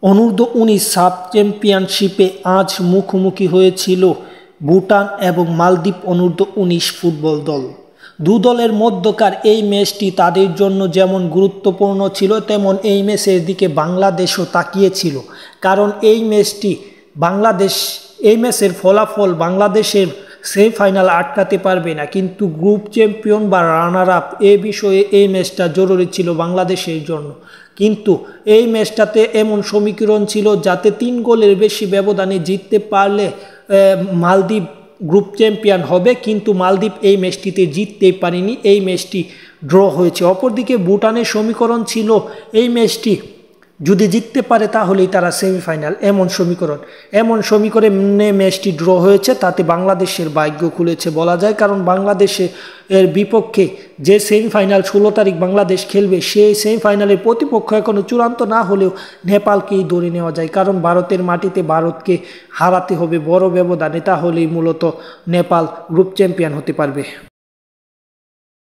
অনূর্ধ্ব-19 sub চ্যাম্পিয়নশিপে আজ মুখোমুখি হয়েছিল ভুটান এবং মালদ্বীপ অনূর্ধ্ব-19 ফুটবল দল। দু দলের মধ্যকার এই ম্যাচটি তাদের জন্য যেমন গুরুত্বপূর্ণ ছিল, তেমন এই ম্যাচের দিকে বাংলাদেশও তাকিয়েছিল। কারণ এই ম্যাচের ফলাফল বাংলাদেশের সেমিফাইনাল আটকাতে পারবে না, কিন্তু গ্রুপ চ্যাম্পিয়ন বা রানার আপ এ বিষয়ে এই ম্যাচটা জরুরি ছিল বাংলাদেশের জন্য। কিন্তু এই ম্যাচটাতে এমন সমীকরণ ছিল যাতে 3 গোলের বেশি ব্যবধানে জিততে পারলে মালদ্বীপ গ্রুপ চ্যাম্পিয়ন হবে, কিন্তু মালদ্বীপ এই ম্যাচটিতে জিততেই পারেনি, এই ম্যাচটি ড্র হয়েছে। অপরদিকে ভুটানের সমীকরণ ছিল এই ম্যাচটি যদি জিততে পারে তাহলেই তারা সেমিফাইনাল, এমন সমীকরণে ম্যাচটি ড্র হয়েছে। তাতে বাংলাদেশের ভাগ্য খুলেছে বলা যায়, কারণ বাংলাদেশের বিপক্ষে যে সেমিফাইনাল 16 তারিখ বাংলাদেশ খেলবে, সেই সেমিফাইনালের প্রতিপক্ষ এখনও চূড়ান্ত না হলেও নেপালকেই ধরে নেওয়া যায়। কারণ ভারতের মাটিতে ভারতকে হারাতে হবে বড় ব্যবধানে, তাহলেই মূলত নেপাল গ্রুপ চ্যাম্পিয়ন হতে পারবে।